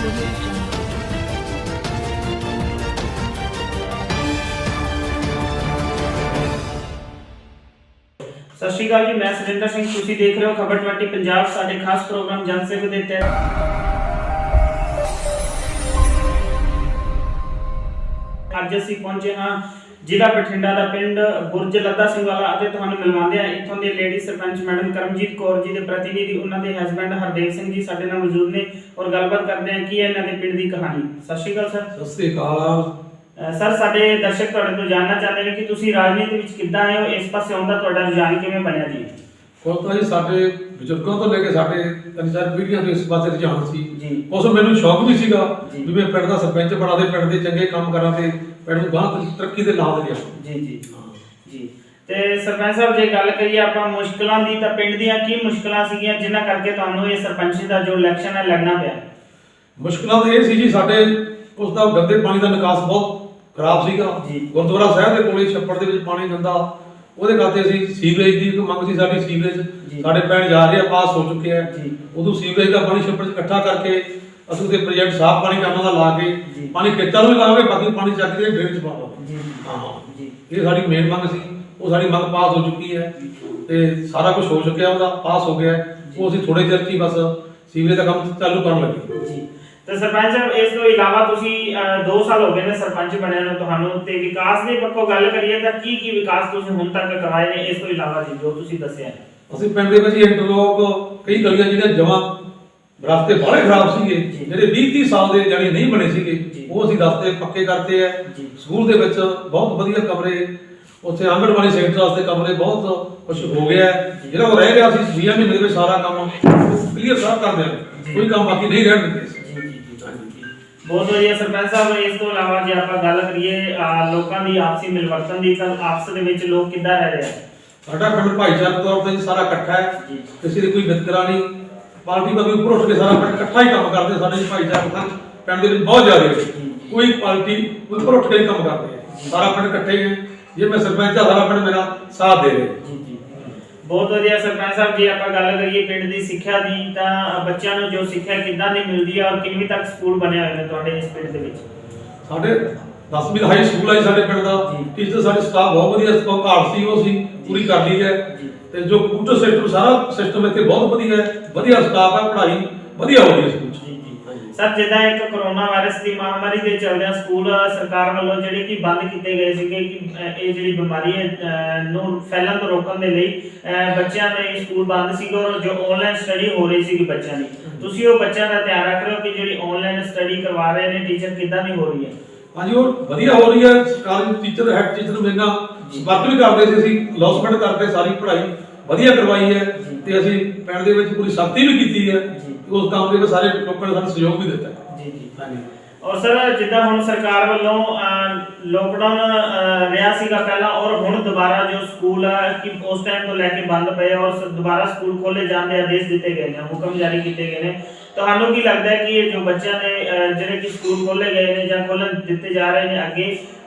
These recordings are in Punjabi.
सत श्री अकाल जी, मैं सुरेंद्र सिंह। तुसीं देख रहे हो खबर 20 पंजाब। साडे खास प्रोग्राम जन सेवा दे तहत अज असीं पहुंचे हाँ जिला बठिंडा का पिंड बुरज लद्दा सिंह वाला। तुहानूं मिलवांदे हां इत्थों दे लेडी सरपंच मैडम करमजीत कौर जी के प्रतिनिधि उन्हां दे हसबैंड हरदेव सिंह जी साडे नाल मौजूद ने और गलबात करते हैं कि इन्हां दे पिंड की कहानी। सत श्री अकाल सर। सत श्री अकाल सर, साडे दर्शक तुहाडे तो जानना चाहते हैं कि तुसीं राजनीति विच किद्दां आए हो, इस पासे आउण दा तुहाडा रुझान किवें बनिया जी? कोता जी साडे बजुर्गों तो लेके साडे तीन चार पीढ़ियां तो इस पासे रुझान सी जी। उस मैनूं शौक भी सीगा जी। भी मैं पिंड दा सरपंच बना दे, पिंड दे चंगे काम करा ते पिंड नूं गांह तरक्की दे ला दे जी जी जी। ते सरपंच साहब जे गल करिए आपां मुश्किलां दी, तां पिंड दीयां की मुश्किलां सीगीयां जिन्हां करके तुहानूं इह सरपंची दा जो इलैक्शन है लड़ना पिया? मुश्किलां तो ये सी जी साडे उस दा गंदे पानी दा निकास बहुत खराब सीगा। गुरद्वारा साहिब दे कोले छप्पड़ दे विच पानी गंदा, ਉਹਦੇ ਖਾਤੇ ਅਸੀਂ ਸੀਵਰੇਜ ਦੀ ਮੰਗ ਸੀ। ਸਾਡੀ ਸੀਵਰੇਜ ਸਾਡੇ ਪਿੰਡ ਜਾ ਰਹੇ ਆ, ਪਾਸ ਹੋ ਚੁੱਕੇ ਆ। ਉਦੋਂ ਸੀਵਰੇਜ ਦਾ ਪਾਣੀ ਛੱਪੜ 'ਚ ਇਕੱਠਾ ਕਰਕੇ ਅਸੀਂ ਤੇ ਪ੍ਰੋਜੈਕਟ ਸਾਫ਼ ਪਾਣੀ ਕਰਨਾ ਦਾ ਲਾ ਕੇ ਪਾਣੀ ਖੇਤਾਂ ਨੂੰ ਵੀ ਲਾਵਾਂਗੇ, ਬਾਕੀ ਪਾਣੀ ਚੱਕ ਕੇ ਡਰੇਨ 'ਚ ਪਾਵਾਂਗੇ। ਹਾਂ ਜੀ, ਇਹ ਸਾਡੀ ਮੇਨ ਮੰਗ ਸੀ। ਉਹ ਸਾਡੀ ਮੰਗ ਪਾਸ ਹੋ ਚੁੱਕੀ ਹੈ ਤੇ ਸਾਰਾ ਕੁਝ ਹੋ ਚੁੱਕਿਆ, ਉਹਦਾ ਪਾਸ ਹੋ ਗਿਆ। ਉਹ ਅਸੀਂ ਥੋੜੇ ਚਿਰ 'ਚ ਹੀ ਬਸ ਸੀਵਰੇਜ ਦਾ ਕੰਮ ਚਾਲੂ ਕਰਨ ਲੱਗੇ ਜੀ। ਤੇ ਸਰਪੰਚ ਸਾਹਿਬ ਇਸ ਤੋਂ ਇਲਾਵਾ ਤੁਸੀਂ 2 ਸਾਲ ਹੋ ਗਏ ਨੇ ਸਰਪੰਚ ਬਣਿਆ ਨੂੰ ਤੁਹਾਨੂੰ, ਤੇ ਵਿਕਾਸ ਦੇ ਪੱਖੋਂ ਗੱਲ ਕਰੀਏ ਤਾਂ ਕੀ ਵਿਕਾਸ ਤੁਸੀਂ ਹੁਣ ਤੱਕ ਕਰਵਾਏ ਨੇ ਇਸ ਤੋਂ ਇਲਾਵਾ ਜੀ ਜੋ ਤੁਸੀਂ ਦੱਸਿਆ? ਅਸੀਂ ਪਿੰਡ ਦੇ ਵਿੱਚ ਇੰਟਰਲੋਕ ਕਈ ਗਲੀਆਂ ਜਿਹੜੀਆਂ ਜਮਾਂ ਰਸਤੇ ਬਾਹਲੇ ਖਰਾਬ ਸੀਗੇ, ਜਿਹੜੇ 20-30 ਸਾਲ ਦੇ ਜਾਨੀ ਨਹੀਂ ਬਣੇ ਸੀਗੇ, ਉਹ ਅਸੀਂ ਰਸਤੇ ਪੱਕੇ ਕਰਤੇ ਆ। ਸਕੂਲ ਦੇ ਵਿੱਚ ਬਹੁਤ ਵਧੀਆ ਕਮਰੇ, ਉੱਥੇ ਆਂਗਣਵਾੜੀ ਸੈਕਟਰ ਵਾਸਤੇ ਕਮਰੇ ਬਹੁਤ ਕੁਝ ਹੋ ਗਿਆ। ਜਿਹੜਾ ਉਹ ਰਹਿ ਗਿਆ ਸੀ 20 ਮਹੀਨੇ ਦੇ ਵਿੱਚ ਸਾਰਾ ਕੰਮ ਕਲੀਅਰ ਸਾਰਾ ਕਰ ਦਿਆਂਗੇ, ਕੋਈ ਕੰਮ ਬਾਕੀ ਨਹੀਂ ਰਹਿਣ ਦਿੰਦੇ। बहुत वधिया सरपंच साहब। इस तो इलावा जे आपां गल करिए लोकां दी आपसी मिलवरतन दी, तां आपस दे विच लोग किद्दां रह रहे हैं? साडा पिंड भाईचारक तौर ते सारा इकट्ठा है, किसी दी कोई वितकरा नहीं। पार्टी का भी ऊपर उठ के सारा पिंड इकट्ठा ही काम करदे। साडे भाईचारक सन पिंड दे विच बहुत ज्यादा है, कोई पार्टी ऊपर उठ के ही काम करदे है, सारा पिंड इकट्ठे ही है। जे मैं सरपंच दा सारा पिंड मेरा साथ दे रहे। बहुत वधिया सरपंच साहब। जे आपां गल करिए पिंड दी सिੱਖਿਆ ਦੀ, ਤਾਂ ਬੱਚਿਆਂ ਨੂੰ ਜੋ ਸਿੱਖਿਆ ਕਿੱਦਾਂ ਦੀ ਮਿਲਦੀ ਹੈ ਔਰ ਕਿੰਨੀ ਤੱਕ ਸਕੂਲ ਬਣੇ ਹੋਏ ਨੇ ਤੁਹਾਡੇ ਇਸ ਪਿੰਡ ਦੇ ਵਿੱਚ? ਸਾਡੇ 10ਵੀਂ ਦਾ ਹਾਈ ਸਕੂਲ ਹੈ ਸਾਡੇ ਪਿੰਡ ਦਾ। ਟੀਚਰ ਸਾਡੇ ਸਟਾਫ ਬਹੁਤ ਵਧੀਆ, ਸਟਾਫ ਘਾਟ ਸੀ ਉਹ ਸੀ ਪੂਰੀ ਕਰ ਲਈ ਹੈ। ਤੇ ਜੋ ਕੰਪਿਊਟਰ ਸਿਸਟਮ ਸਾਰਾ ਸਿਸਟਮ ਇੱਥੇ ਬਹੁਤ ਵਧੀਆ ਹੈ, ਵਧੀਆ ਸਟਾਫ ਹੈ, ਪੜ੍ਹਾਈ ਵਧੀਆ ਹੋ ਰਹੀ ਹੈ ਸਕੂਲ 'ਚ। ਸਰ, ਜਿੱਦਾਂ ਇੱਕ ਕਰੋਨਾ ਵਾਇਰਸ ਦੀ ਮਹਾਮਾਰੀ ਦੇ ਚੱਲਦਿਆਂ ਸਕੂਲ ਸਰਕਾਰ ਵੱਲੋਂ ਜਿਹੜੇ ਕਿ ਬੰਦ ਕੀਤੇ ਗਏ ਸੀਗੇ ਕਿ ਇਹ ਜਿਹੜੀ ਬਿਮਾਰੀ ਹੈ ਨੂੰ ਫੈਲਣ ਤੋਂ ਰੋਕਣ ਦੇ ਲਈ ਬੱਚਿਆਂ ਦੇ ਸਕੂਲ ਬੰਦ ਸੀਗੇ ਔਰ ਜੋ ਆਨਲਾਈਨ ਸਟੱਡੀ ਹੋ ਰਹੀ ਸੀਗੀ ਬੱਚਿਆਂ ਦੀ, ਤੁਸੀਂ ਉਹ ਬੱਚਿਆਂ ਦਾ ਧਿਆਨ ਰੱਖ ਰਹੇ ਹੋ ਕਿ ਜਿਹੜੀ ਆਨਲਾਈਨ ਸਟੱਡੀ ਕਰਵਾ ਰਹੇ ਨੇ ਟੀਚਰ ਕਿੱਦਾਂ ਦੀ ਹੋ ਰਹੀ ਹੈ? ਹਾਂਜੀ, ਉਹ ਵਧੀਆ ਹੋ ਰਹੀ ਹੈ। ਸਰਕਾਰੀ ਟੀਚਰ ਹੈਡ ਟੀਚਰ ਮੇਰੇ ਨਾਲ ਸੰਪਰਕ ਵੀ ਕਰਦੇ ਸੀ, ਅਸੀਂ ਅਨਾਉਂਸਮੈਂਟ ਕਰਕੇ ਸਾਰੀ ਪੜ੍ਹਾਈ ਵਧੀਆ ਕਰਵਾਈ ਹੈ ਤੇ ਅਸੀਂ ਪਿੰਡ ਦੇ ਵਿੱਚ ਪੂਰੀ ਸਖਤੀ ਵੀ ਕੀਤੀ ਹੈ। ਉਸ ਕੰਮ ਦੇ ਵਿੱਚ ਸਾਰੇ ਲੋਕਾਂ ਨੇ ਸਾਨੂੰ ਸਹਿਯੋਗ ਵੀ ਦਿੱਤਾ ਜੀ ਜੀ। ਹਾਂਜੀ। ਔਰ ਸਰ, ਜਿੱਦਾਂ ਹੁਣ ਸਰਕਾਰ ਵੱਲੋਂ ਲੋਕਡਾਊਨ ਰਿਹਾ ਸੀਗਾ ਪਹਿਲਾਂ ਔਰ ਹੁਣ ਦੁਬਾਰਾ ਜੋ ਸਕੂਲ ਆ ਕਿ ਉਸ ਟਾਈਮ ਤੋਂ ਲੈ ਕੇ ਬੰਦ ਪਏ ਔਰ ਦੁਬਾਰਾ ਸਕੂਲ ਖੋਲੇ ਜਾਣ ਦੇ ਆਦੇਸ਼ ਦਿੱਤੇ ਗਏ ਨੇ, ਹੁਕਮ ਜਾਰੀ ਕੀਤੇ ਗਏ ਨੇ, ਤੁਹਾਨੂੰ ਕੀ ਲੱਗਦਾ ਹੈ ਕਿ ਇਹ ਜੋ ਬੱਚਿਆਂ ਦੇ ਜਿਹੜੇ ਕਿ ਸਕੂਲ ਖੋਲੇ ਗਏ ਨੇ ਜਾਂ ਖੋਲਣ ਦਿੱਤੇ ਜਾ ਰਹੇ ਨੇ ਅੱਗੇ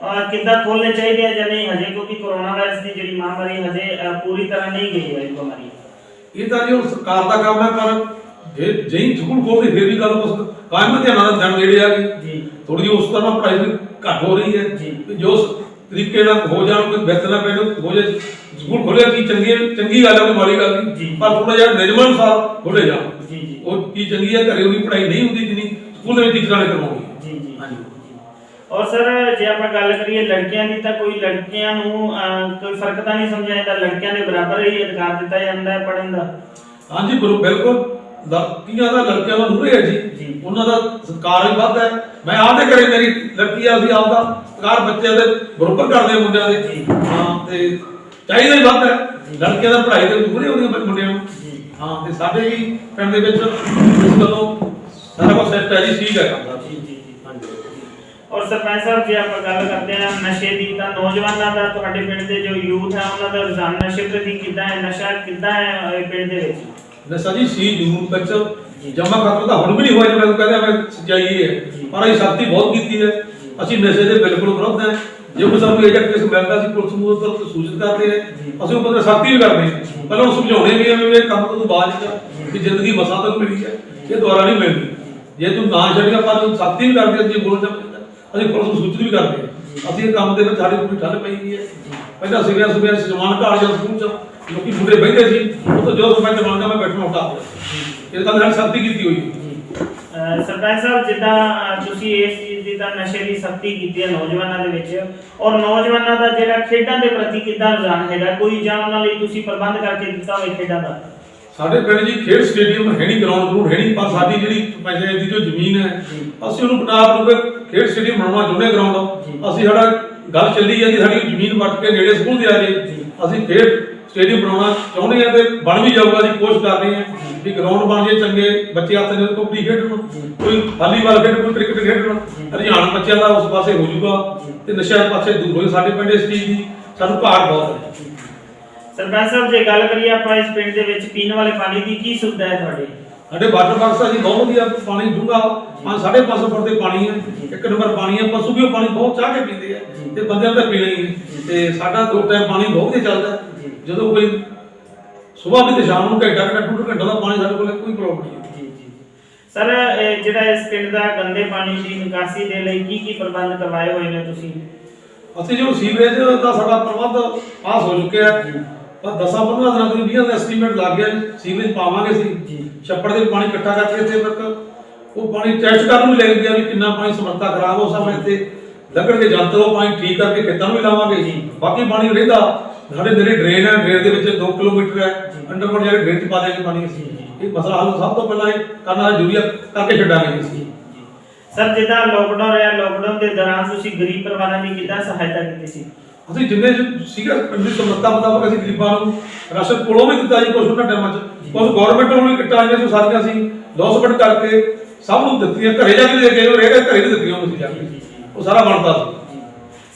ਕਿੱਦਾਂ ਖੋਲਣੇ ਚਾਹੀਦੇ ਆ ਜਾਂ ਨਹੀਂ ਹਜੇ, ਕਿਉਂਕਿ ਕਰੋਨਾ ਵਾਇਰਸ ਦੀ ਜਿਹੜੀ ਮਹਾਮਾਰੀ ਹਜੇ ਪੂਰੀ ਤਰ੍ਹਾਂ ਨਹੀਂ ਗਈ ਹੈ ਇਹ ਬਿਮਾਰੀ? ਇਹ ਤਾਂ ਜੀ ਸਰਕਾਰ ਦਾ ਕੰਮ ਹੈ, ਪਰ ਜੇ ਜਈ ਸਕੂਲ ਖੋਲਦੇ ਫਿਰ ਵੀ ਗੱਲ ਉਸ ਕਾਇਮ ਧਿਆਨ ਨਾਲ ਜਾਣ ਨੇੜੇ ਆ ਗਈ ਜੀ। ਥੋੜੀ ਜਿਹੀ ਉਸ ਤਰ੍ਹਾਂ ਪੜ੍ਹਾਈ ਘੱਟ ਹੋ ਰਹੀ ਹੈ ਜੀ। ਜੋ ਤਰੀਕੇ ਨਾਲ ਹੋ ਜਾਣ, ਕੋਈ ਬਿਹਤਰ ਨਾ ਪੈਣ ਹੋ ਜਾਏ ਸਕੂਲ ਖੋਲਿਆ ਕੀ ਚੰਗੀ ਗੱਲ ਹੈ, ਕੋਈ ਮਾੜੀ ਗੱਲ ਨਹੀਂ, ਪਰ ਥੋੜਾ ਜਿਹਾ ਨਿਯਮਾਂ ਅਨੁਸਾਰ ਖੋਲੇ ਜਾਣ ਜੀ। ਉਹ ਕੀ ਚੰਗੀ ਹੈ, ਘਰੇ ਉਹਦੀ ਪੜ੍ਹਾਈ ਨਹੀਂ ਹੁੰਦੀ ਜਿੰਨੀ ਸਕੂਲ ਦੇ ਵਿੱਚ ਟੀਚਰਾਂ ਨੇ ਕਰਵਾਉਣੀ ਜੀ ਜੀ। ਹਾਂਜੀ। ਔਰ ਸਰ, ਜੇ ਆਪਾਂ ਗੱਲ ਕਰੀਏ ਲੜਕੀਆਂ ਦੀ, ਤਾਂ ਕੋਈ ਲੜਕੀਆਂ ਨੂੰ ਕੋਈ ਫਰਕ ਤਾਂ ਨਹੀਂ ਸਮਝਿਆ ਜਾਂਦਾ, ਲੜਕਿਆਂ ਦੇ ਬਰਾਬਰ ਹੀ ਅਧਿਕਾਰ ਦਿੱਤਾ ਜਾਂਦਾ ਹੈ ਪੜ੍ਹਨ ਦਾ? ਹਾਂਜੀ ਬਿਲਕੁਲ, ਲੜਕੀਆਂ ਦਾ ਲੜਕਿਆਂ ਦਾ ਮੂਹਰੇ ਹੈ ਜੀ, ਉਹਨਾਂ ਦਾ ਸਤਿਕਾਰ ਵੀ ਵੱਧ ਹੈ। ਮੈਂ ਆਪਦੇ ਘਰੇ ਮੇਰੀ ਲੜਕੀ ਆ, ਅਸੀਂ ਆਪਦਾ ਸਤਿਕਾਰ ਬੱਚਿਆਂ ਦੇ ਬਰੋਬਰ ਕਰਦੇ ਹਾਂ ਮੁੰਡਿਆਂ ਦੇ। ਹਾਂ, ਤੇ ਚਾਹੀਦਾ ਹੀ ਵੱਧ ਹੈ, ਲੜਕੀਆਂ ਦਾ ਪੜ੍ਹਾਈ ਦੇ ਮੂਹਰੇ ਹੁੰਦੀਆਂ ਮੁੰਡਿਆਂ ਨੂੰ। ਹਾਂ, ਤੇ ਸਾਡੇ ਵੀ ਪਿੰਡ ਦੇ ਵਿੱਚ ਇਸ ਗੱਲੋਂ ਸਾਰਾ ਕੁਝ ਸੈੱਟ ਹੈ ਜੀ, ਠੀਕ ਹੈ ਕੰਮ ਦਾ ਜੀ ਜੀ। ਹਾਂਜੀ। ਔਰ ਸਰਪੰਚ ਸਾਹਿਬ, ਜੇ ਆਪਾਂ ਗੱਲ ਕਰਦੇ ਹਾਂ ਨਸ਼ੇ ਦੀ, ਤਾਂ ਨੌਜਵਾਨਾਂ ਦਾ ਤੁਹਾਡੇ ਪਿੰਡ ਦੇ ਜੋ ਯੂਥ ਹੈ ਉਹਨਾਂ ਦਾ ਰੁਝਾਨ ਨਸ਼ੇ ਪ੍ਰਤੀ ਕਿੱਦਾਂ ਹੈ? ਨਸ਼ਾ ਕਿੱਦਾਂ ਹੈ ਪਿੰਡ ਦੇ ਵਿੱਚ? ਨਸ਼ਾ ਜੀ ਸੀ ਜ਼ਰੂਰ ਬੱਚ ਜਮਾ ਖਤਮ ਤਾਂ ਹੁਣ ਵੀ ਨਹੀਂ ਹੋਇਆ, ਜਿਵੇਂ ਕਹਿੰਦੇ ਮੈਂ ਸੱਚਾਈ ਇਹ ਹੈ, ਪਰ ਅਸੀਂ ਸਖਤੀ ਬਹੁਤ ਕੀਤੀ ਹੈ। ਅਸੀਂ ਨਸ਼ੇ ਦੇ ਬਿਲਕੁਲ ਵਿਰੋਧ ਹੈ। ਜੇ ਕੋਈ ਸਾਨੂੰ ਏਜੰਟ ਕੇਸ ਮਿਲਦਾ ਸੀ ਪੁਲਿਸ ਨੂੰ ਉਸ ਤਰ੍ਹਾਂ ਸੂਚਿਤ ਕਰਦੇ ਹਾਂ, ਅਸੀਂ ਉਹ ਬੰਦੇ ਸਖਤੀ ਵੀ ਕਰਦੇ ਹਾਂ। ਪਹਿਲਾਂ ਉਹ ਸਮਝਾਉਣੇ ਵੀ ਆ ਵੀ ਇਹ ਕੰਮ ਤੋਂ ਬਾਅਦ ਵੀ ਜ਼ਿੰਦਗੀ ਮਸਾਂ ਤੱਕ ਮਿਲੀ ਹੈ, ਇਹ ਦੁਬਾਰਾ ਨਹੀਂ ਮਿਲਦੀ। ਜੇ ਤੂੰ ਨਾ ਛੱਡੇਗਾ ਪਰ ਤੂੰ ਸਖਤੀ ਵੀ ਕਰਦੇ ਅਸੀਂ ਬੋਲ ਜਾਂਦੇ ਅਸੀਂ ਪੁਲਿਸ ਨੂੰ ਸੂਚਿਤ ਵੀ ਕਰਦੇ ਹਾਂ। ਅਸੀਂ ਇਹ ਕੰਮ ਦੇ ਵਿੱਚ ਸਾਡੀ ਪੂਰੀ ਠੱਲ ਪਈ ਹੋਈ ਹੈ। ਪਹਿਲਾਂ ਸਵੇਰ ਸਮਾਨ ਘਾੜ ਜਾਂ ਸਕੂਲ ਚ ਲੋਕੀ ਮੁੰਡੇ ਬੈਠੇ ਸੀ ਉਹ ਤਾਂ ਜੋ ਮੈਂ ਜਮਾਨਾ ਮੈਂ ਬੈਠਣਾ ਉਠਾ ਦਿਆ। ਇਹ ਤਾਂ ਸਾਡੀ ਸਖਤੀ ਕੀਤੀ ਹੋਈ ਹੈ। ਸਰਪੰਚ ਸਾਹਿਬ ਜਿੱਦਾਂ ਤੁਸੀਂ ਇਸ ਚੀਜ਼ ਦੀ ਤਾਂ ਨਸ਼ੇ ਦੀ ਸਖਤੀ ਕੀਤੀ ਹੈ ਨੌਜਵਾਨਾਂ ਦੇ ਵਿੱਚ, ਔਰ ਨੌਜਵਾਨਾਂ ਦਾ ਜਿਹੜਾ ਖੇਡਾਂ ਦੇ ਪ੍ਰਤੀ ਕਿੱਦਾਂ ਰੁਝਾਨ ਹੈਗਾ, ਕੋਈ ਜਾਂ ਉਹਨਾਂ ਲਈ ਤੁਸੀਂ ਪ੍ਰਬੰਧ ਕਰਕੇ ਦਿੱਤਾ ਹੋਵੇ ਖੇਡਾਂ ਦਾ? ਸਾਡੇ ਪਿੰਡ ਜੀ ਖੇਡ ਸਟੇਡੀਅਮ ਹੈ ਨਹੀਂ, ਗਰਾਊਂਡ ਗਰੂਡ ਹੈ ਨਹੀਂ, ਪਰ ਸਾਡੀ ਜਿਹੜੀ ਪੰਚਾਇਤ ਦੀ ਜੋ ਜ਼ਮੀਨ ਹੈ ਅਸੀਂ ਉਹਨੂੰ ਪਟਾਪ ਰੂਪੇ ਖੇਡ ਸਟੇਡੀਅਮ ਬਣਾਉਣਾ ਚਾਹੁੰਦੇ ਹਾਂ। ਗਰਾਊਂਡ ਅਸੀਂ ਸਾਡਾ ਗੱਲ ਚੱਲੀ ਜਾਂਦੀ, ਸਾਡੀ ਜ਼ਮੀਨ ਵੱਟ ਕੇ ਨੇੜੇ ਸਕੂਲ ਦੇ ਆ ਜੇ ਅਸੀਂ ਖੇਡ ਸਟੇਡੀਅਮ ਬਣਾਉਣਾ ਚਾਹੁੰਦੇ ਹਾਂ ਤੇ ਬਣ ਵੀ ਜਾਊਗਾ। ਅਸੀਂ ਕੋਸ਼ਿਸ਼ ਕਰ ਰਹੇ ਹਾਂ ਕਿ ਗਰਾਊਂਡ ਬਣ ਜੇ, ਚੰਗੇ ਬੱਚੇ ਹੱਥ ਨੇ ਕਬੱਡੀ ਖੇਡਣ, ਕੋਈ ਵਾਲੀਬਾਲ ਖੇਡਣ, ਕੋਈ ਕ੍ਰਿਕਟ ਖੇਡਣ, ਰੁਝਾਨ ਬੱਚਿਆਂ ਦਾ ਉਸ ਪਾਸੇ ਹੋ ਜਾਊਗਾ ਤੇ ਨਸ਼ਿਆਂ ਪਾਸੇ ਦੂਰ ਹੋਏ। ਸਾਡੇ ਪਿੰਡ ਇਸ ਚੀਜ਼ ਦੀ ਸਾਨੂੰ ਘਾਟ ਬਹੁਤ ਹੈ। ਸਰਪੰਚ ਸਾਹਿਬ ਜੇ ਗੱਲ ਕਰੀਏ ਆਪਾਂ ਇਸ ਪਿੰਡ ਦੇ ਵਿੱਚ ਪੀਣ ਵਾਲੇ ਪਾਣੀ ਦੀ ਕੀ ਸੁਵਿਧਾ ਹੈ ਤੁਹਾਡੇ? ਸਾਡੇ ਵਾਟਰ ਬਾਕਸ ਦਾ ਜੀ ਬਹੁਤ ਵਧੀਆ ਪਾਣੀ ਡੂੰਘਾ 5-5.5 ਫੁੱਟ ਦੇ ਪਾਣੀ ਹੈ। ਇੱਕ ਨੰਬਰ ਪਾਣੀ ਹੈ, ਪਸ਼ੂ ਵੀ ਉਹ ਪਾਣੀ ਬਹੁਤ ਚਾਹ ਕੇ ਪੀਂਦੇ ਆ ਤੇ ਬੰਦਿਆਂ ਦਾ ਪੀਣਾ ਹੀ ਹੈ। ਤੇ ਸਾਡਾ 2 ਟਾਈਮ ਪਾਣੀ ਬਹੁਤ ਹੀ ਚੱਲਦਾ। ਜਦੋਂ ਕੋਈ ਸਵੇਰ ਵੀ ਤੇ ਸ਼ਾਮ ਨੂੰ ਘੰਟਾ 2 ਘੰਟਾ ਦਾ ਪਾਣੀ ਸਾਡੇ ਕੋਲ ਕੋਈ ਪ੍ਰੋਬਲਮ ਨਹੀਂ ਹੈ। ਸਰ ਜਿਹੜਾ ਇਸ ਪਿੰਡ ਦਾ ਗੰਦੇ ਪਾਣੀ ਦੀ ਨਿਕਾਸੀ ਦੇ ਲਈ ਕੀ ਪ੍ਰਬੰਧ ਕਰਵਾਏ ਹੋਏ ਨੇ ਤੁਸੀਂ? ਅਸੀਂ ਜੋ ਸੀਵਰੇਜ ਦਾ ਸਾਡਾ ਪ੍ਰਬੰਧ ਪਾਸ ਹੋ ਚੁੱਕਿਆ ਹੈ, ਪਰ 10-15 ਦਿਨਾਂ ਤੋਂ 20 ਦਾ ਐਸਟੀਮੇਟ ਲੱਗ ਗਿਆ ਜੀ। ਸੀਵਰੇਜ ਪਾਵਾਂਗੇ ਅਸੀਂ ਛੱਪੜ ਦੇ ਪਾਣੀ ਇਕੱਠਾ ਕਰਕੇ ਇੱਥੇ ਤੱਕ ਉਹ ਪਾਣੀ ਟੈਸਟ ਕਰਨ ਨੂੰ ਲੈ ਗਿਆ ਵੀ ਕਿੰਨਾ ਪਾਣੀ ਸਮਰੱਥਾ ਖਰਾਬ ਹੋ ਸਮੇਂ ਤੇ ਲੱਗਣਗੇ ਜੰਤਰ, ਉਹ ਪਾਣੀ ਠੀਕ ਕਰਕੇ ਖੇਤਾਂ ਨੂੰ ਵੀ ਲਾਵਾਂਗੇ ਜੀ। ਬਾਕੀ ਪਾਣੀ ਰਹਿੰਦਾ ਸਾਡੇ ਨੇੜੇ ਡਰੇਨ ਹੈ, ਡਰੇਨ ਦੇ ਵਿੱਚ 2 ਕਿਲੋਮੀਟਰ ਹੈ ਅੰਡਰਗਰਾਉਂਡ ਜਾ ਕੇ ਡਰੇਨ ਚ ਪਾ ਦੇਗੇ ਪਾਣੀ। ਅਸੀਂ ਇਹ ਮਸਲਾ ਹੱਲ ਸਭ ਤੋਂ ਪਹਿਲਾਂ ਇਹ ਕਰਨਾ ਜ਼ਰੂਰੀ ਕਰਕੇ ਛੱਡਾਂਗੇ ਅਸੀਂ। ਸਰ ਜਿੱਦਾਂ ਲੋਕਡਾਊਨ ਰਿਹਾ, ਲੋਕਡਾਊਨ ਦੇ ਦੌਰਾਨ ਤੁਸੀਂ ਗਰੀਬ ਪਰਿਵਾਰਾਂ ਦੀ ਕਿੱਦਾਂ ਸਹਾਇਤਾ ਕੀਤੀ ਸੀ? ਅਸੀਂ ਜਿੰਨੇ ਸੀਗਾ ਪਿੰਡ ਦੀ ਸਮਰੱਥਾ ਮੁਤਾਬਕ ਅਸੀਂ ਗਰੀਬਾਂ ਨੂੰ ਰਾਸ਼ਨ ਕੋਲੋਂ ਵੀ ਦਿੱਤਾ ਜੀ। ਕੁਝ ਉਹਨਾਂ ਟਾਈਮਾਂ 'ਚ ਕੁਝ ਗਵਰਨਮੈਂਟ ਨੂੰ ਵੀ ਕਿੱਟਾਂ ਆਈਆਂ ਸੀ, ਸਾਰੀਆਂ ਅਸੀਂ ਲੋਸਮੈਂਟ ਕਰਕੇ ਸਭ ਨੂੰ ਦਿੱਤੀਆਂ। ਘਰੇ ਜਾ ਕੇ ਦੇ ਕੇ ਰਹਿ ਗਏ, ਘਰੇ ਵੀ ਦਿੱਤੀਆਂ ਉਹਨੂੰ ਜਾ ਕੇ, ਉਹ ਸਾਰਾ ਬਣਦਾ ਸੀ।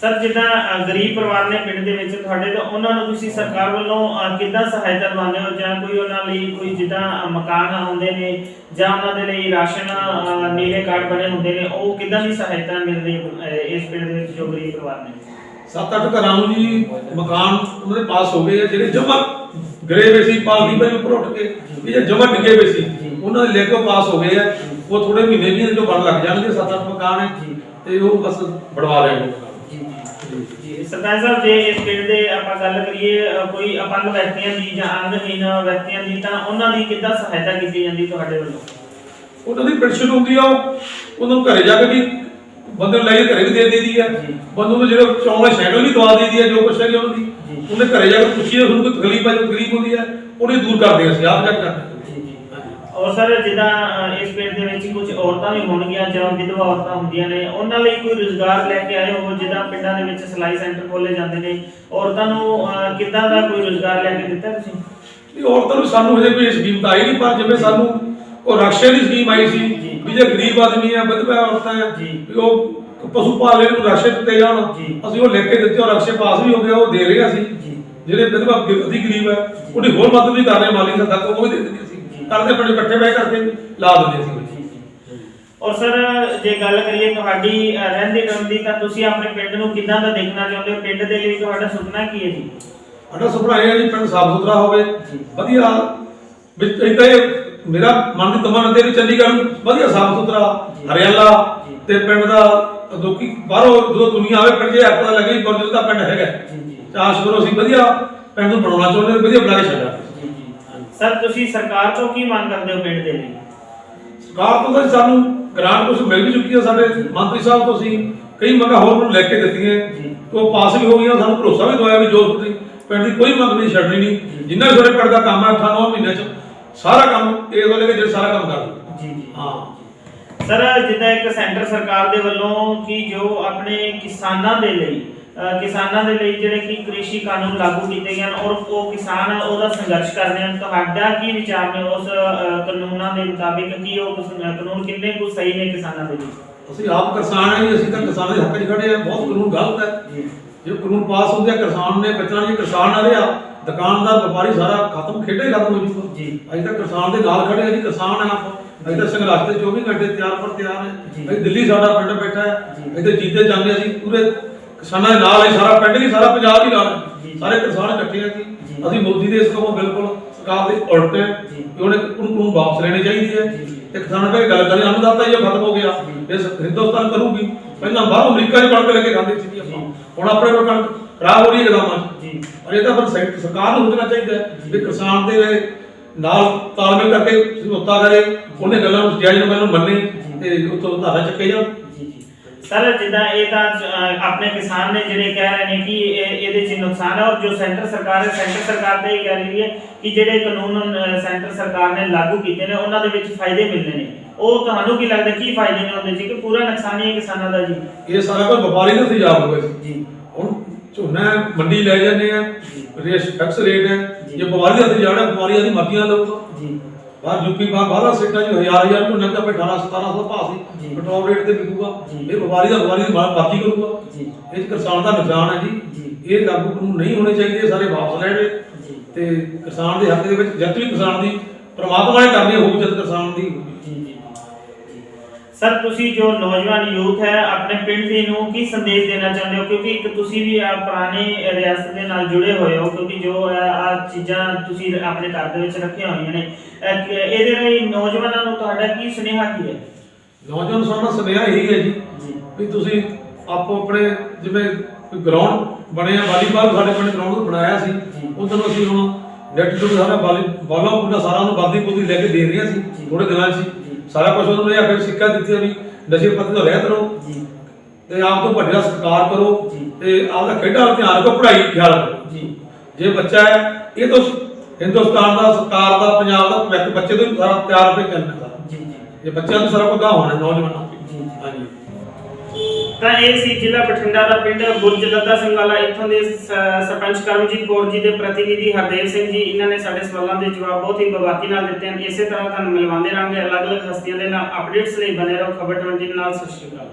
ਸਰ ਜਿੱਦਾਂ ਗਰੀਬ ਪਰਿਵਾਰ ਨੇ ਪਿੰਡ ਦੇ ਵਿੱਚ ਤੁਹਾਡੇ, ਤਾਂ ਉਹਨਾਂ ਨੂੰ ਤੁਸੀਂ ਸਰਕਾਰ ਵੱਲੋਂ ਕਿੱਦਾਂ ਸਹਾਇਤਾ ਦਿਵਾਉਂਦੇ ਹੋ? ਜਾਂ ਕੋਈ ਉਹਨਾਂ ਲਈ ਕੋਈ ਜਿੱਦਾਂ ਮਕਾਨ ਹੁੰਦੇ ਨੇ ਜਾਂ ਉਹਨਾਂ ਦੇ ਲਈ ਰਾਸ਼ਨ ਨੀਲੇ ਕਾਰਡ ਬਣੇ ਹੁੰਦੇ ਨੇ, ਉਹ ਕਿੱਦਾਂ ਦੀ ਸਹਾਇਤਾ ਮਿਲ ਰਹੀ ਹੈ ਇਸ ਪਿੰਡ ਦੇ ਵਿੱਚ ਜੋ ਗਰੀਬ ਪਰਿਵਾਰ ਨੇ? 7-8 ਘਰਾਂ ਨੂੰ ਜੀ ਮਕਾਨ ਉਹਨਾਂ ਦੇ ਪਾਸ ਹੋ ਗਏ ਆ। ਜਿਹੜੇ ਜਮਾ ਗਰੇ ਵੇ ਸੀ ਪਾਲਦੀ ਪਈ ਉੱਪਰ ਉੱਠ ਕੇ, ਇਹ ਜੇ ਜਮਾ ਡਿੱਗੇ ਵੇ ਸੀ ਉਹਨਾਂ ਦੇ ਲੈ ਕੇ ਪਾਸ ਹੋ ਗਏ ਆ। ਉਹ ਥੋੜੇ ਮਹੀਨੇ ਜੋ ਬਣ ਲੱਗ ਜਾਣਗੇ। 7-8 ਮਕਾਨ ਹੈ ਤੇ ਉਹ ਬਸ ਬਣਵਾ ਲੈਣਗੇ। ਸਰਪੰਚ ਸਾਹਿਬ ਜੇ ਇਸ ਪਿੰਡ ਦੇ ਆਪਾਂ ਗੱਲ ਕਰੀਏ ਕੋਈ ਅਪੰਗ ਵਿਅਕਤੀਆਂ ਦੀ ਜਾਂ ਅੰਗਹੀਨ ਵਿਅਕਤੀਆਂ ਦੀ, ਤਾਂ ਉਹਨਾਂ ਦੀ ਕਿੱਦਾਂ ਸਹਾਇਤਾ ਕੀਤੀ ਜਾਂਦੀ ਤੁਹਾਡੇ ਵੱਲੋਂ? ਉਹਨਾਂ ਦੀ ਪੈਨਸ਼ਨ ਹੁੰਦੀ ਆ, ਉਹਨਾਂ ਨੂੰ ਘਰੇ ਜਾ ਕੇ ਵੀ ਬੰਦੇ ਨੂੰ ਲੈ ਕੇ ਘਰੇ ਵੀ ਦੇ ਦੇਦੀ ਆ। ਬੰਦੇ ਨੂੰ ਜਿਹੜਾ ਚੌਂਲੇ ਸਾਈਕਲ ਵੀ ਦਵਾ ਦੇਦੀ ਆ, ਜੋ ਕੁਛ ਹੈਗੀ ਉਹਨਾਂ ਦੀ ਉਹਨੇ ਘਰੇ ਜਾ ਕੇ ਪੁੱਛੀਏ ਤੁਹਾਨੂੰ ਕੋਈ ਤਕਲੀਫ ਆ, ਜੋ ਤਕਲੀਫ ਹੁੰਦੀ ਆ ਉਹਨੇ ਦੂਰ ਕਰਦੇ ਅਸੀਂ ਆਪ ਜਾ ਕੇ ਕਰਦੇ। ਔਰ ਸਰ ਜਿੱਦਾਂ ਇਸ ਪਿੰਡ ਦੇ ਵਿੱਚ ਕੁਝ ਔਰਤਾਂ ਵੀ ਹੋਣਗੀਆਂ ਜਾਂ ਵਿਧਵਾ ਔਰਤਾਂ ਹੁੰਦੀਆਂ ਨੇ, ਉਹਨਾਂ ਲਈ ਕੋਈ ਰੁਜ਼ਗਾਰ ਲੈ ਕੇ ਆਏ ਹੋ? ਜਿੱਦਾਂ ਪਿੰਡਾਂ ਦੇ ਵਿੱਚ ਸਿਲਾਈ ਸੈਂਟਰ ਖੋਲੇ ਜਾਂਦੇ ਨੇ, ਔਰਤਾਂ ਨੂੰ ਕਿੱਦਾਂ ਦਾ ਕੋਈ ਰੁਜ਼ਗਾਰ ਲੈ ਕੇ ਦਿੱਤਾ ਤੁਸੀਂ? ਨਹੀਂ, ਔਰਤਾਂ ਨੂੰ ਸਾਨੂੰ ਹਜੇ ਕੋਈ ਸਕੀਮ ਤਾਂ ਆਈ ਨਹੀਂ, ਪਰ ਜਿਵੇਂ ਸਾਨੂੰ ਉਹ ਰਕਸ਼ੇ ਦੀ ਸਕੀਮ ਆਈ ਸੀ ਵੀ ਜੇ ਗਰੀਬ ਆਦਮੀ ਆ, ਵਿਧਵਾ ਔਰਤਾਂ ਆ, ਵੀ ਉਹ ਪਸ਼ੂ ਪਾਲਣੇ ਨੂੰ ਰਕਸ਼ੇ ਦਿੱਤੇ ਜਾਣ, ਅਸੀਂ ਉਹ ਲੈ ਕੇ ਦਿੱਤੇ ਔਰ ਰਕਸ਼ੇ ਪਾਸ ਵੀ ਹੋ ਗਿਆ। ਉਹ ਦੇ ਰਹੇ ਅਸੀਂ ਜਿਹੜੇ ਵਿਧਵਾ ਅਧਿ ਗਰੀਬ ਹੈ ਉਹਦੀ ਹੋਰ ਮਦਦ ਵੀ ਕਰ ਰਹੇ, ਮਾਲੀ ਦਾ ਤੱਕ ਉਹ ਵੀ ਦੇ ਦਿੰਦੇ ਅਸੀਂ ਕਰਦੇ ਪਿੰਡ ਇਕੱਠੇ ਬਹਿ ਕਰਕੇ ਲਾ ਦਿੰਦੇ ਸੀ। ਔਰ ਸਰ ਜੇ ਗੱਲ ਕਰੀਏ ਤੁਹਾਡੀ ਰਹਿੰਦੀ ਕਰਨ ਦੀ, ਤਾਂ ਤੁਸੀਂ ਆਪਣੇ ਪਿੰਡ ਨੂੰ ਕਿੱਦਾਂ ਦਾ ਦੇਖਣਾ ਚਾਹੁੰਦੇ ਹੋ? ਪਿੰਡ ਦੇ ਲਈ ਤੁਹਾਡਾ ਸੁਪਨਾ ਕੀ ਹੈ ਜੀ? ਸਾਡਾ ਸੁਪਨਾ ਇਹ ਹੈ ਜੀ ਪਿੰਡ ਸਾਫ ਸੁਥਰਾ ਹੋਵੇ, ਵਧੀਆ ਵਿੱਚ ਇਦਾਂ ਮੇਰਾ ਮਨ ਦੀ ਤਮੰਨਾ ਤੇ ਵੀ ਚੰਡੀਗੜ੍ਹ ਵਧੀਆ ਸਾਫ ਸੁਥਰਾ ਹਰਿਆਲਾ ਤੇ ਪਿੰਡ ਦਾ ਲੋਕੀ ਬਾਹਰੋਂ ਜਦੋਂ ਦੁਨੀਆ ਆਵੇ ਪਿੰਡ 'ਚ ਪਤਾ ਲੱਗੇ ਕਿ ਗੁਰਜੀਤ ਦਾ ਪਿੰਡ ਹੈਗਾ। ਚਾਸ਼ ਕਰੋ ਅਸੀਂ ਵਧੀਆ ਪਿੰਡ ਨੂੰ ਬਣਾਉਣਾ ਚਾਹੁੰਦੇ, ਵਧੀਆ ਬਣਾ ਕੇ ਛੱਡਾਂਗੇ। ਸਰ ਤੁਸੀਂ ਸਰਕਾਰ ਤੋਂ ਕੀ ਮੰਗ ਕਰਦੇ ਹੋ ਪਿੰਡ ਦੇ ਲਈ? ਸਰਕਾਰ ਤੋਂ ਤਾਂ ਸਾਨੂੰ ਗ੍ਰਾਂਟ ਕੁਝ ਮਿਲ ਵੀ ਚੁੱਕੀ ਹੈ। ਸਾਡੇ ਮੰਤਰੀ ਸਾਹਿਬ ਤੋਂ ਅਸੀਂ ਕਈ ਮੰਗਾਂ ਹੋਰ ਨੂੰ ਲੈ ਕੇ ਦਿੱਤੀਆਂ, ਉਹ ਪਾਸ ਵੀ ਹੋ ਗਈਆਂ। ਸਾਨੂੰ ਭਰੋਸਾ ਵੀ ਦਵਾਇਆ ਵੀ ਜੋ ਪਿੰਡ ਦੀ ਕੋਈ ਮੰਗ ਨਹੀਂ ਛੱਡਣੀ ਨਹੀਂ। ਜਿੰਨਾ ਵੀ ਸਾਡੇ ਪਿੰਡ ਦਾ ਕੰਮ ਹੈ 8-9 ਮਹੀਨਿਆਂ 'ਚ ਸਾਰਾ ਕੰਮ ਇਹ ਤੋਂ ਲੈ ਕੇ ਜਿਹੜਾ ਸਾਰਾ ਕੰਮ ਕਰ ਦਿਓ। ਜੀ ਹਾਂ ਸਰ ਜਿੱਦਾਂ ਇੱਕ ਸੈਂਟਰ ਸਰਕਾਰ ਦੇ ਵੱਲੋਂ ਕਿ ਜੋ ਆਪਣੇ ਕਿਸਾਨਾਂ ਦੇ ਲਈ ਜਿਹੜੇ ਕਿ ਕ੍ਰਿਸ਼ੀ ਕਾਨੂੰਨ ਲਾਗੂ ਕੀਤੇ ਗਏ ਹਨ ਔਰ ਉਹ ਕਿਸਾਨ ਉਹਦਾ ਸੰਘਰਸ਼ ਕਰ ਰਹੇ ਹਨ, ਤੁਹਾਡਾ ਕੀ ਵਿਚਾਰ ਨੇ ਉਸ ਕਾਨੂੰਨਾਂ ਦੇ ਮੁਤਾਬਿਕ? ਕੀ ਉਹ ਕਾਨੂੰਨ ਕਿੰਨੇ ਕੁ ਸਹੀ ਨੇ ਕਿਸਾਨਾਂ ਦੇ ਲਈ? ਅਸੀਂ ਆਪ ਕਿਸਾਨ ਹਾਂ ਜੀ, ਅਸੀਂ ਤਾਂ ਕਿਸਾਨਾਂ ਦੇ ਹੱਕ 'ਚ ਖੜੇ ਆ। ਬਹੁਤ ਕਾਨੂੰਨ ਗਲਤ ਹੈ। ਜੇ ਕਾਨੂੰਨ ਪਾਸ ਹੁੰਦੇ ਆ ਕਿਸਾਨ ਨੇ ਬਚਣਾ, ਜੇ ਕਿਸਾਨ ਨਾ ਰਿਹਾ ਦੁਕਾਨਦਾਰ ਵਪਾਰੀ ਸਾਰਾ ਖਤਮ, ਖੇਡੇ ਖਤਮ ਹੋ ਜੂਗਾ ਜੀ। ਅਸੀਂ ਤਾਂ ਕਿਸਾਨ ਦੇ ਨਾਲ ਖੜੇ ਆ ਜੀ, ਕਿਸਾਨ ਆ ਆਪ। ਅਸੀਂ ਤਾਂ ਸੰਘਰਸ਼ ਤੇ 24 ਘੰਟੇ ਤਿਆਰ ਹੈ। ਅਸੀਂ ਦਿੱਲੀ ਸਾਡਾ ਪਿੰਡ ਬੈਠਾ ਹੈ, ਇੱਥੇ ਜੀਤੇ ਜਾਂਦੇ ਅਸੀਂ ਪੂਰੇ ਕਿਸਾਨਾਂ ਦੇ ਨਾਲ ਹੀ, ਸਾਰਾ ਪਿੰਡ ਹੀ ਸਾਰਾ ਪੰਜਾਬ ਹੀ ਨਾਲ, ਸਾਰੇ ਕਿਸਾਨ ਇਕੱਠੇ ਆ ਜੀ। ਅਸੀਂ ਮੋਦੀ ਦੇ ਇਸ ਕੰਮੋਂ ਬਿਲਕੁਲ ਸਰਕਾਰ ਦੀ ਉਲਟ ਹੈ ਜੀ। ਕਿ ਉਹਨੂੰ ਵਾਪਸ ਲੈਣੀ ਚਾਹੀਦੀ ਹੈ। ਜੀ। ਤੇ ਕਿਸਾਨਾਂ ਬਾਰੇ ਗੱਲ ਕਰੀ ਅੰਨਦਾਤਾ ਇਹ ਖਤਮ ਹੋ ਗਿਆ, ਇਹ ਹਿੰਦੁਸਤਾਨ ਕਰੂਗੀ। ਪਹਿਲਾਂ ਬਾਹਰ ਅਮਰੀਕਾ 'ਚ ਕਣਕ ਲੈ ਕੇ ਖਾਂਦੇ ਸੀ ਆਪਾਂ, ਹੁਣ ਆਪਣੇ ਕੋਲ ਕਣਕ ਖਰਾਬ ਹੋ ਰਹੀ ਹੈ ਗਦਾਮਾਂ 'ਚ ਜੀ। ਔਰ ਇਹ ਤਾਂ ਫਿਰ ਸਰਕਾਰ ਨੂੰ ਸੋਚਣਾ ਚਾਹੀਦਾ ਹੈ ਵੀ ਕਿਸਾਨ ਦੇ ਨਾਲ ਤਾਲਮੇਲ ਕਰਕੇ ਸਮਝੌਤਾ ਕਰੇ, ਉਹਨੇ ਗੱਲਾਂ ਨੂੰ ਜਾਇਜ਼ ਨੂੰ ਮੰਨੇ ਤੇ ਉੱਥੋਂ ਧਾਰਾ ਚੱਕੇ ਜਾਣ। सर जिदा ये अपने किसान ने जिहड़े कह रहे हैं कि ਇਹਦੇ ਚ ਨੁਕਸਾਨ है और जो सेंटर सरकार है सेंटर सरकार ਤੇ ਇਹ ਕਹਿ ਰਹੀ ਹੈ ਕਿ ਜਿਹੜੇ ਕਾਨੂੰਨ सेंटर सरकार ने लागू ਕੀਤੇ ਨੇ ਉਹਨਾਂ ਦੇ ਵਿੱਚ ਫਾਇਦੇ ਮਿਲਨੇ ਨੇ, ਉਹ ਤੁਹਾਨੂੰ ਕੀ ਲੱਗਦਾ ਕੀ ਫਾਇਦੇ ਨੇ ਉਹਦੇ ਚ ਕਿ ਪੂਰਾ ਨੁਕਸਾਨ ਹੀ ਹੈ ਕਿਸਾਨਾਂ ਦਾ ਜੀ? ਇਹ ਸਾਰਾ ਕੁਝ ਵਪਾਰੀ ਦਾ ਤੇਜ਼ਾਬ ਹੋਇਆ ਜੀ। ਹੁਣ ਝੋਨਾ ਮੰਡੀ ਲੈ ਜਾਂਦੇ ਆ, ਰੇਟ ਫਿਕਸ ਰੇਟ ਹੈ, ਜੇ ਵਪਾਰੀ ਦਾ ਤੇਜ਼ਾਬ ਹੈ ਵਪਾਰੀਆਂ ਦੀ ਮਰਜ਼ੀਆਂ ਲਊਗਾ ਜੀ। ਬਾਹਰ ਯੂਪੀ ਬਾਹਰ ਸਟੇਟਾਂ 'ਚ ਹਜ਼ਾਰ ਝੋਨਾ ਤਾਂ 1800-1700 ਭਾਅ ਸੀ, ਪੈਟਰੋਲ ਰੇਟ ਤੇ ਵਿਕੂਗਾ। ਇਹ ਵਪਾਰੀ ਦੀ ਮਰਜ਼ੀ ਕਰੂਗਾ ਜੀ। ਇਹ ਕਿਸਾਨ ਦਾ ਨੁਕਸਾਨ ਹੈ ਜੀ। ਇਹ ਲਾਗੂ ਕਾਨੂੰਨ ਨਹੀਂ ਹੋਣੇ ਚਾਹੀਦੇ, ਸਾਰੇ ਵਾਪਸ ਲੈਣੇ ਤੇ ਕਿਸਾਨ ਦੇ ਹੱਕ ਦੇ ਵਿੱਚ ਜਿੱਤ ਵੀ ਕਿਸਾਨ ਦੀ ਪ੍ਰਮਾਤਮਾ ਨੇ ਕਰਨੀ ਹੋਊ, ਜਿੱਤ ਕਿਸਾਨ ਦੀ ਹੋਊਗੀ। सर तुसी जो नौजवान यूथ है अपने पिंड दी नूं की संदेश देना चाहते हो, क्योंकि एक तुसी भी पुरानी रियासत दे नाल जुड़े होए हो, क्योंकि जो आ चीज़ां तुसी अपने घर दे विच रखियां होईयां ने, ਇਹਦੇ ਲਈ ਨੌਜਵਾਨਾਂ ਨੂੰ ਤੁਹਾਡਾ ਕੀ ਸੁਨੇਹਾ ਕੀ ਹੈ? ਨੌਜਵਾਨ ਸਾਡਾ ਸੁਨੇਹਾ ਇਹੀ ਹੈ ਜੀ ਵੀ ਤੁਸੀਂ ਆਪੋ ਆਪਣੇ ਜਿਵੇਂ ਗਰਾਊਂਡ ਬਣਿਆ ਵਾਲੀਬਾਲ ਸਾਡੇ ਪਿੰਡ ਗਰਾਊਂਡ ਬਣਾਇਆ ਸੀ, ਉਦੋਂ ਅਸੀਂ ਹੁਣ ਨੈਟ ਤੋਂ ਸਾਰਾ ਬਾਲਾਂ ਪੂਰਾ ਸਾਰਾ ਨੂੰ ਵਰਦੀ ਬੁੱਧੀ ਲੈ ਕੇ ਦੇ ਰਹੇ ਸੀ ਥੋੜੇ ਦਿਨਾਂ 'ਚ ਸਾਰਾ ਕੁਝ ਉਹਨਾਂ ਨੇ ਆਖਿਰ ਸਿੱਖਿਆ ਦਿੱਤੀ ਵੀ ਨਸ਼ੇ ਪੱਤੇ ਤੋਂ ਰਹਿਤ ਰਹੋ ਤੇ ਆਪ ਤੋਂ ਵੱਡੇ ਦਾ ਸਤਿਕਾਰ ਕਰੋ ਤੇ ਆਪਦਾ ਖੇਡਾਂ ਵੱਲ ਧਿਆਨ ਰੱਖੋ, ਪੜ੍ਹਾਈ ਖਿਆਲ ਰੱਖੋ। ਜੇ ਬੱਚਾ ਹੈ ਇਹ ਤਾਂ ਹਿੰਦੁਸਤਾਨ ਦਾ, ਸਰਕਾਰ ਦਾ, ਪੰਜਾਬ ਦਾ ਭਵਿੱਖ ਬੱਚੇ ਤੋਂ ਸਾਰਾ ਤਿਆਰ ਹੋ ਕੇ ਚੱਲਣਾ ਜੇ ਬੱਚਿਆਂ ਨੂੰ ਸਾਰਾ ਕੁਝ ਹੋਣਾ ਨੌਜਵਾਨਾਂ ਹਾਂਜੀ। ਤਾਂ ਇਹ ਸੀ ਜ਼ਿਲ੍ਹਾ ਬਠਿੰਡਾ ਦਾ ਪਿੰਡ ਬੁਰਜ ਲੱਦਾ ਸਿੰਘ ਵਾਲਾ, ਇੱਥੋਂ ਦੇ ਸਰਪੰਚ ਕਰਮਜੀਤ ਕੌਰ ਜੀ ਦੇ ਪ੍ਰਤੀਨਿਧੀ ਹਰਦੇਵ ਸਿੰਘ ਜੀ। ਇਹਨਾਂ ਨੇ ਸਾਡੇ ਸਵਾਲਾਂ ਦੇ ਜਵਾਬ ਬਹੁਤ ਹੀ ਬਵਾਕੀ ਨਾਲ ਦਿੱਤੇ ਹਨ। ਇਸੇ ਤਰ੍ਹਾਂ ਤੁਹਾਨੂੰ ਮਿਲਵਾਉਂਦੇ ਰਹਾਂਗੇ ਅਲੱਗ-ਅਲੱਗ ਹਸਤੀਆਂ ਦੇ ਨਾਲ। ਅਪਡੇਟਸ ਲਈ ਬਨੇ ਰਹੋ ਖਬਰ 20 ਨਾਲ। ਸਤਿ ਸ਼੍ਰੀ ਅਕਾਲ।